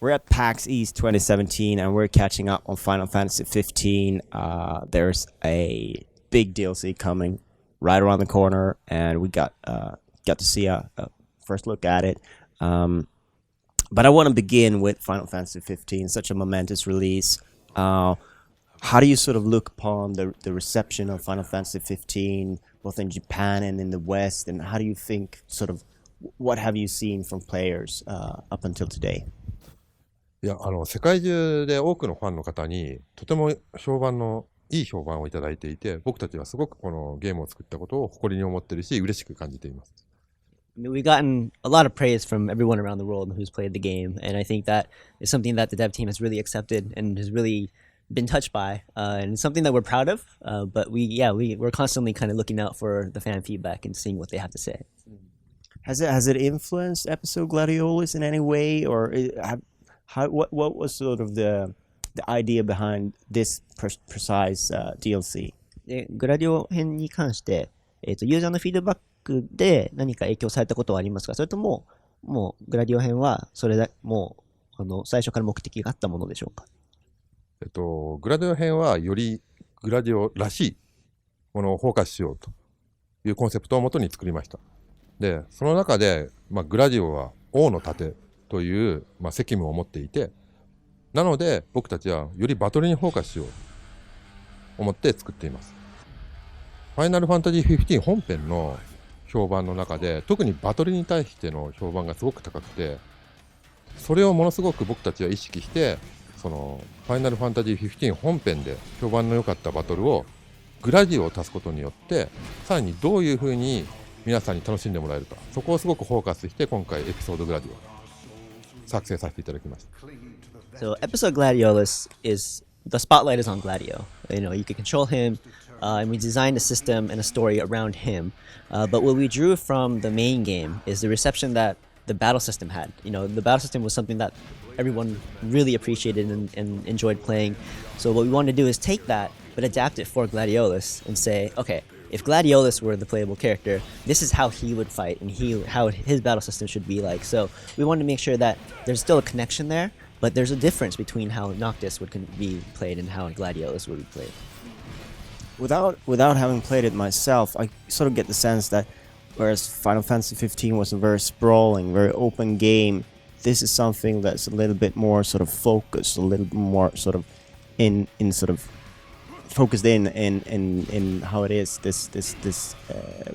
We're at PAX East 2017, and we're catching up on Final Fantasy 15. There's a big DLC coming right around the corner, and we got to see a first look at it. But I want to begin with Final Fantasy 15, such a momentous release. How do you sort of look upon the reception of Final Fantasy 15, both in Japan and in the West, and how do you think what have you seen from players up until today? いや、世界中で多くのファンの方にとてもいい評判をいただいていて、僕たちはすごくこのゲームを作ったことを誇りに思っているし、嬉しく感じています。We've gotten a lot of praise from everyone around the world who's played the game, and I think that is something that the dev team has really accepted and has really been touched by, and it's something that we're proud of. But we're constantly kind of looking out for the fan feedback and seeing what they have to say. Has it influenced episode Gladiolus in any way, or what was sort of the idea behind this precise DLC? で、グラディオ編に関して、ユーザーのフィードバックで何か影響されたことはありますか？それとも、もうグラディオ編はそれだもう最初から目的があったものでしょうか？グラディオ編はよりグラディオらしいものをフォーカスしようというコンセプトをもとに作りました。で、その中で、グラディオは王の盾という、責務を持っていて、なので僕たちはよりバトルにフォーカスしようと思って作っています。ファイナルファンタジー15本編の評判の中で、特にバトルに対しての評判がすごく高くて、それをものすごく僕たちは意識して、そのファイナルファンタジー15本編で評判の良かったバトルをグラディオを足すことによって、さらにどういう風に皆さんに楽しんでもらえるか、そこをすごくフォーカスして今回エピソードグラディオを作成させていただきました。So episode Gladiolus is the spotlight is on Gladio. You can control him, and we designed a system and a story around him. But what we drew from the main game is the reception that the battle system had. The battle system was something that everyone really appreciated and enjoyed playing. So what we wanted to do is take that, but adapt it for Gladiolus and say, okay, if Gladiolus were the playable character, this is how he would fight and how his battle system should be like. So we wanted to make sure that there's still a connection there, but there's a difference between how Noctis would be played and how Gladiolus would be played. Without having played it myself, I sort of get the sense that whereas Final Fantasy 15 was a very sprawling, very open game, this is something that's a little bit more sort of focused, a little more sort of in sort of focused in how it is this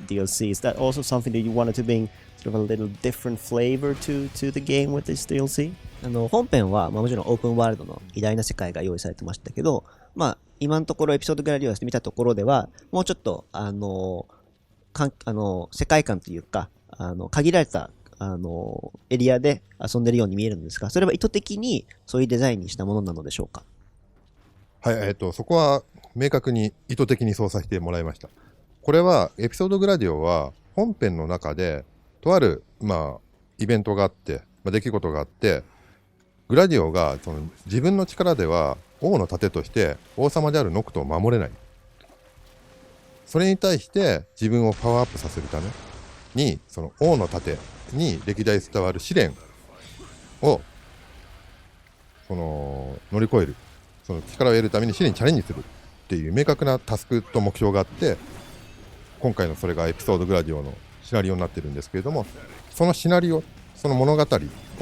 DLC. Is that also something that you wanted to bring sort of a little different flavor to the game with this DLC? 本編は、もちろんオープンワールドの偉大な世界が用意されてましたけど、今のところエピソードグラディオスで見たところではもうちょっと世界観というか限られたエリアで遊んでるように見えるんですが、それは意図的にそういうデザインにしたものなのでしょうか？はい、そこは明確に意図的にそうさせてもらいました。これはエピソードグラディオは本編の中でとあるイベントがあって、出来事があって、グラディオがその自分の力では王の盾として王様であるノクトを守れない。それに対して自分をパワーアップさせるために、その王の盾に歴代伝わる試練を乗り越える、その力を得るために試練にチャレンジするっていう明確なタスクと目標があって、今回のそれがエピソードグラディオのシナリオになってるんですけれども、そのシナリオ、その物語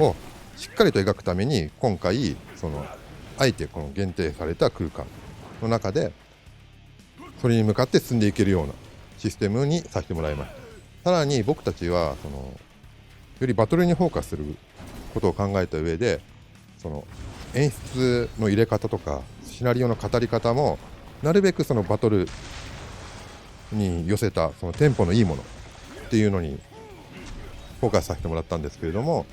をしっかりと描くために今回あえてこの限定された空間の中でそれに向かって進んでいけるようなシステムにさせてもらいました。さらに僕たちはよりバトルにフォーカスすることを考えた上で、演出の入れ方とかシナリオの語り方もなるべくバトルに寄せたテンポのいいものっていうのにフォーカスさせてもらったんですけれども、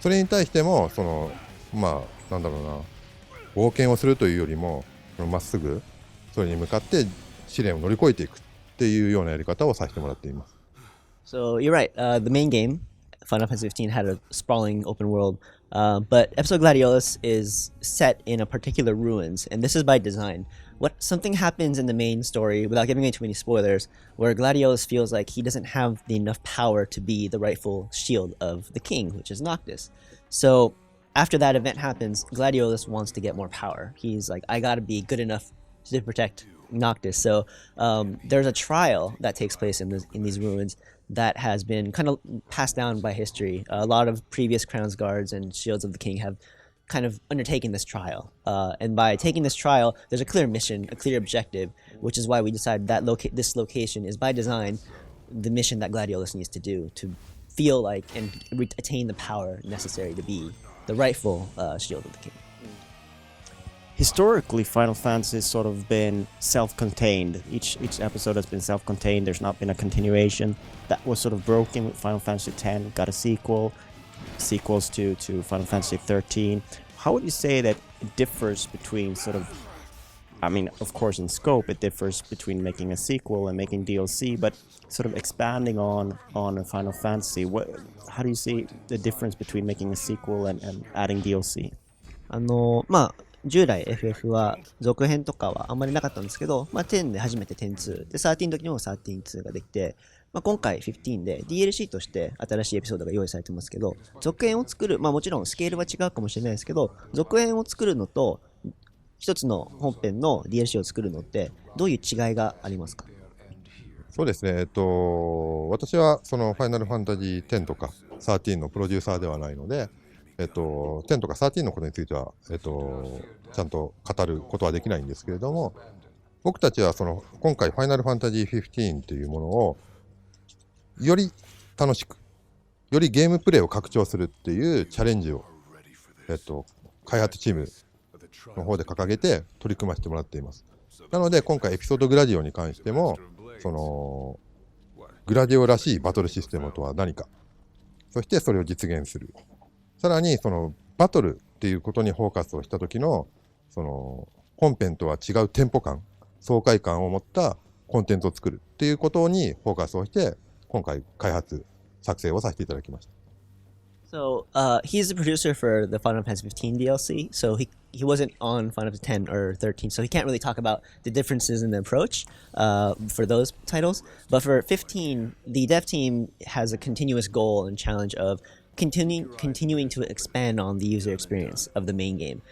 それに対してもなんだろうな、冒険をするというよりもまっすぐそれに向かって試練を乗り越えていくっていうようなやり方をさせてもらっています。So you're right. The main game, Final Fantasy 15, had a sprawling open world, but Episode Gladiolus is set in a particular ruins, and this is by design. Something happens in the main story, without giving away too many spoilers, where Gladiolus feels like he doesn't have enough power to be the rightful shield of the king, which is Noctis. So after that event happens, Gladiolus wants to get more power. He's like, I gotta be good enough to protect Noctis. So there's a trial that takes place in these ruins that has been kind of passed down by history. A lot of previous Crowns Guards and Shields of the King have kind of undertaken this trial. And by taking this trial, there's a clear mission, a clear objective, which is why we decided that this location is by design the mission that Gladiolus needs to do to feel like and attain the power necessary to be the rightful Shield of the King. Historically, Final Fantasy has sort of been self-contained. Each episode has been self-contained. There's not been a continuation. That was sort of broken with Final Fantasy X. Got a sequels to Final Fantasy 13. How would you say that it differs between sort of, I mean, of course in scope it differs between making a sequel and making DLC, but sort of expanding on a Final Fantasy, how do you see the difference between making a sequel and adding DLC? 従来 FF は続編とかはあんまりなかったんですけど、10で初めて10-2で13の時にも13-2ができて、今回15で DLC として新しいエピソードが用意されてますけど、続編を作る、もちろんスケールは違うかもしれないですけど、続編を作るのと一つの本編の DLC を作るのってどういう違いがありますか？そうですね、私はそのファイナルファンタジー10とか13のプロデューサーではないので、10とか13のことについては、ちゃんと語ることはできないんですけれども、僕たちはその今回ファイナルファンタジー15というものをより楽しく、よりゲームプレイを拡張するっていうチャレンジを、開発チームの方で掲げて取り組ませてもらっています。なので今回エピソードグラディオに関しても、そのグラディオらしいバトルシステムとは何か、そしてそれを実現する。さらにそのバトルっていうことにフォーカスをした時のその本編とは違うテンポ感、爽快感を持ったコンテンツを作るっていうことにフォーカスをして今回開発作成をさせていただきました。So he's the producer for the Final Fantasy 15 DLC. So he wasn't on Final Fantasy 10 or 13, so he can't really talk about the differences in the approach for those titles. But for 15, the dev team has a continuous goal and challenge of continuing to expand on the user experience of the main game.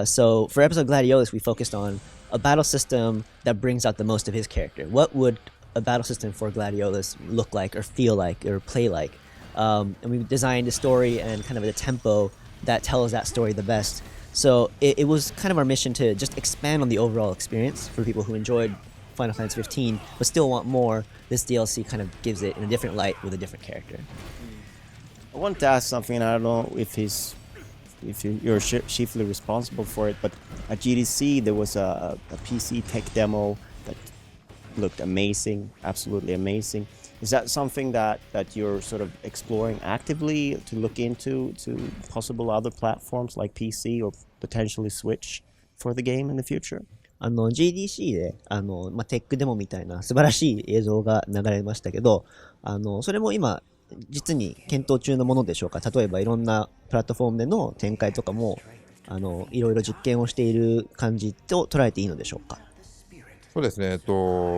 So for episode Gladiolus, we focused on a battle system that brings out the most of his character. What would a battle system for Gladiolus look like or feel like or play like? And we designed a story and kind of a tempo that tells that story the best. So it was kind of our mission to just expand on the overall experience for people who enjoyed Final Fantasy 15 but still want more. This DLC kind of gives it in a different light with a different character. I wanted to ask something, and I don't know if you're chiefly responsible for it, but at GDC there was a PC tech demo that looked amazing, absolutely amazing. Is that something that you're sort of exploring actively to look into to possible other platforms like PC or potentially Switch for the game in the future? GDC でテックデモみたいな素晴らしい映像が流れましたけど、それも今実に検討中のものでしょうか。例えばいろんなプラットフォームでの展開とかもいろいろ実験をしている感じと捉えていいのでしょうか。そうですね、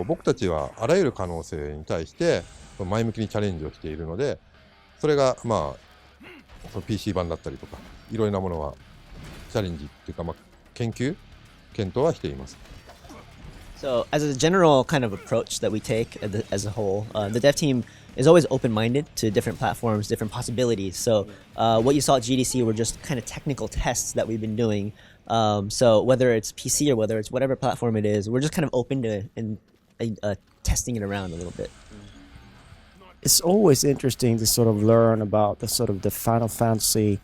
僕たちはあらゆる可能性に対して前向きにチャレンジをしているので、それがその PC 版だったりとかいろいろなものはチャレンジっていうか、検討はしています。So as a general kind of approach that we take as a whole, the dev team is always open-minded to different platforms, different possibilities. So what you saw at GDC were just kind of technical tests that we've been doing. So whether it's PC or whether it's whatever platform it is, we're just kind of open to testing it around a little bit. It's always interesting to sort of learn about the Final Fantasy,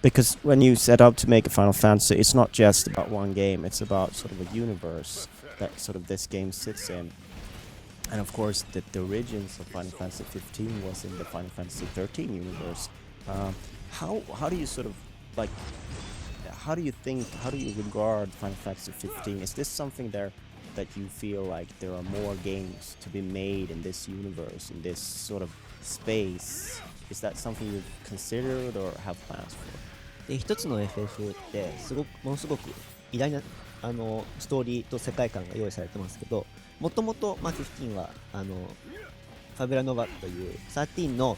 because when you set up to make a Final Fantasy, it's not just about one game, it's about sort of a universe that sort of this game sits in. And of course, the origins of Final Fantasy 15 was in the Final Fantasy 13 universe. How do you sort of like? How do you regard Final Fantasy 15? Is this something that you feel like there are more games to be made in this universe, in this sort of space? Is that something you've considered or have plans for? で、一つの FF ってものすごく偉大なストーリーと世界観が用意されてますけど、もともと15はファビュラノバという13の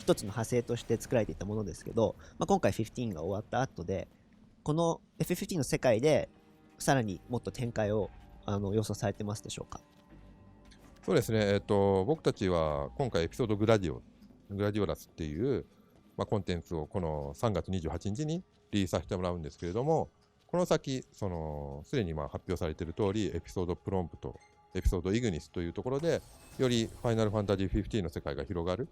一つの派生として作られていたものですけど、今回15が終わった後で、この F15 の世界でさらにもっと展開を予想されてますでしょうか？そうですね、僕たちは今回エピソードグラディオラスっていう、コンテンツをこの3月28日にリリースさせてもらうんですけれども、この先、すでに発表されている通り、エピソードプロンプト、エピソードイグニスというところで、よりファイナルファンタジー15の世界が広がる、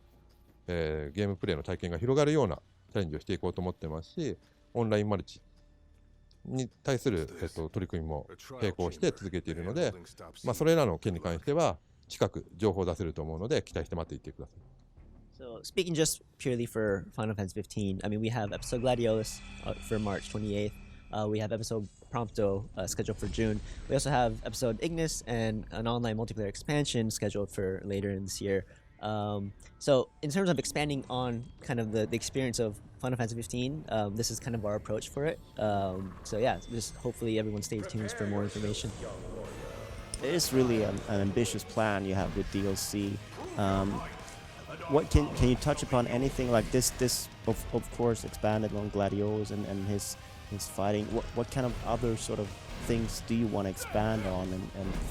ゲームプレイの体験が広がるようなチャレンジをしていこうと思ってますし、オンラインマルチに対する、取り組みも並行して続けているので、それらの件に関しては近く情報を出せると思うので期待して待っていてください。So speaking just purely for Final Fantasy 15, I mean we have episode Gladiolus for March 28th. We have episode Prompto scheduled for June. We also have episode Ignis and an online multiplayer expansion scheduled for later in this year. So in terms of expanding on kind of the experience of Final Fantasy 15, this is kind of our approach for it. So yeah, just hopefully everyone stays tuned for more information. It is really an ambitious plan you have with DLC. What can you touch upon anything like this? This of course expanded on Gladiolus and his fighting. What kind of other sort of things do you want to expand on and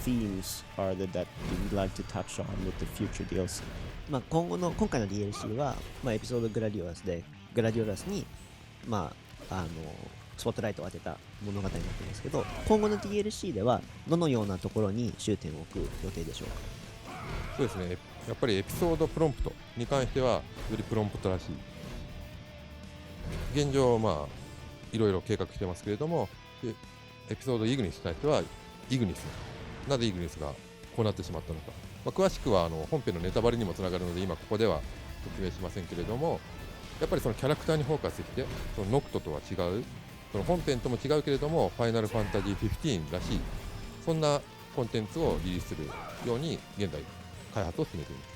themes are there that you'd like to touch on with the future DLC? 今回の DLC は、エピソードグラディオラスでグラディオラスにスポットライトを当てた物語になっていますけど、今後の DLC ではどのようなところに終点を置く予定でしょうか？そうですね、やっぱりエピソードプロンプトに関してはよりプロンプトらしい。現状いろいろ計画してますけれども、エピソードイグニスに対してはイグニス、なぜイグニスがこうなってしまったのか、詳しくは本編のネタバレにもつながるので今ここでは説明しませんけれども、やっぱりそのキャラクターにフォーカスしてそのノクトとは違う、その本編とも違うけれどもファイナルファンタジー15らしい、そんなコンテンツをリリースするように現在開発を進めています。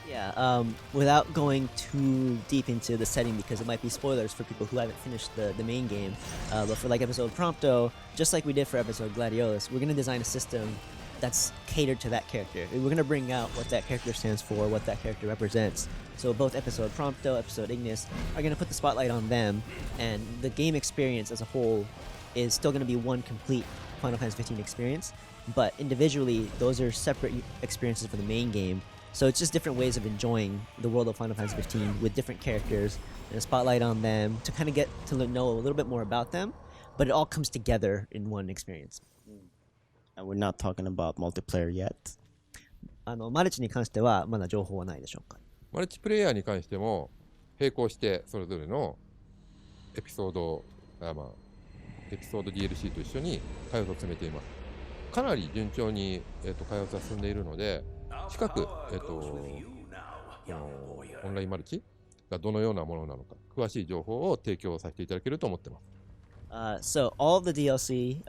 Yeah, without going too deep into the setting because it might be spoilers for people who haven't finished the main game, but for like episode Prompto, just like we did for episode Gladiolus, we're going to design a system that's catered to that character. We're going to bring out what that character stands for, what that character represents. So both episode Prompto, episode Ignis are going to put the spotlight on them, and the game experience as a whole is still going to be one complete Final Fantasy 15 experience, but individually, those are separate experiences for the main game. So it's just different ways of enjoying the world of Final Fantasy 15 with different characters and a spotlight on them to kind of get to know a little bit more about them, but it all comes together in one experience. And we're not talking about multiplayer yet. マルチに関してはまだ情報はないでしょうか？マルチプレイヤーに関しても並行してそれぞれのエピソード、エピソード DLC と一緒に開発を進めています。かなり順調に、開発が進んでいるので、近く、オンラインマルチがどのようなものなのか詳しい情報を提供させていただけると思ってます。So all of the DLC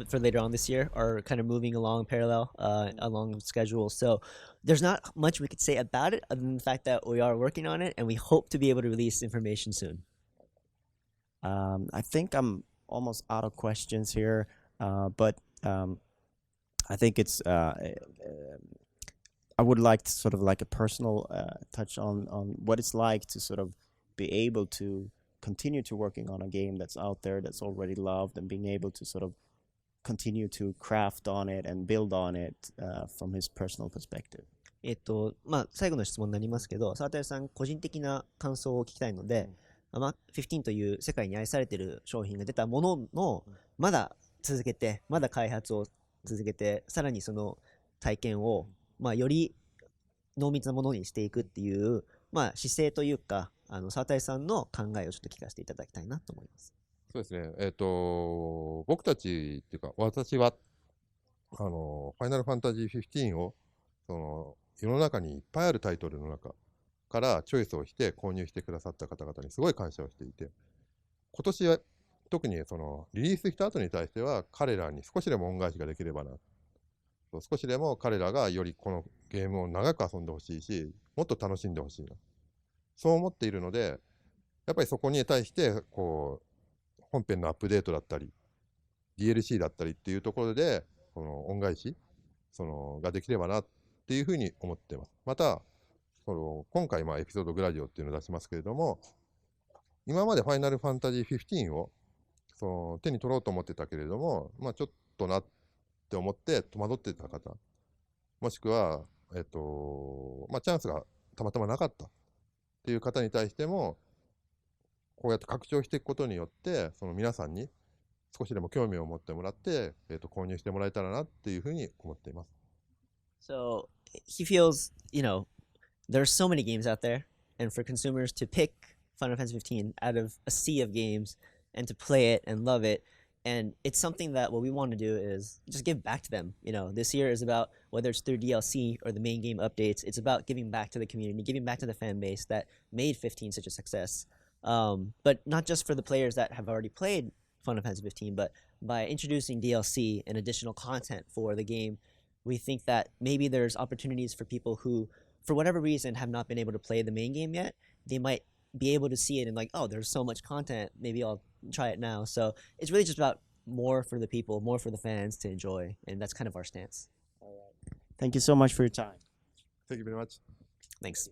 for later on this year are kind of moving along parallel along schedule. So there's not much we could say about it other than the fact that we are working on it and we hope to be able to release information soon. I think I'm almost out of questions here, but I think it's I would like to sort of like a personal touch on what it's like to sort of be able to continue to working on a game that's out there that's already loved and being able to sort of continue to craft on it and build on it from his personal perspective. 最後の質問になりますけど、沢渡さん個人的な感想を聞きたいので、15という世界に愛されている商品が出たものの、まだ続けて、まだ開発を続けて、さらにその体験を、より濃密なものにしていくっていう、姿勢というか、沢渡さんの考えをちょっと聞かせていただきたいなと思います。そうですね。僕たちっていうか、私は、ファイナルファンタジー15を、世の中にいっぱいあるタイトルの中からチョイスをして購入してくださった方々にすごい感謝をしていて、今年は特にリリースした後に対しては彼らに少しでも恩返しができればな。少しでも彼らがよりこのゲームを長く遊んでほしいし、もっと楽しんでほしいな。そう思っているので、やっぱりそこに対して、本編のアップデートだったり、DLC だったりっていうところで、恩返しができればなっていうふうに思っています。また、今回エピソードグラディオっていうのを出しますけれども、今までファイナルファンタジー15を手に取ろうと思ってたけれども、ちょっとなって思って戸惑ってた方、もしくは、チャンスがたまたまなかったっていう方に対しても、こうやって拡張していくことによって、皆さんに少しでも興味を持ってもらって、購入してもらえたらなっていうふうに思っています。So he feels, there's so many games out there, and for consumers to pick Final Fantasy 15 out of a sea of games and to play it and love it. And it's something that what we want to do is just give back to them. This year is about whether it's through DLC or the main game updates, it's about giving back to the community, giving back to the fan base that made 15 such a success. But not just for the players that have already played Final Fantasy 15, but by introducing DLC and additional content for the game, we think that maybe there's opportunities for people who, for whatever reason, have not been able to play the main game yet. They might be able to see it and oh, there's so much content. Maybe I'll try it now. So it's really just about more for the people, more for the fans to enjoy, and that's kind of our stance. Thank you so much for your time. Thank you very much. Thanks.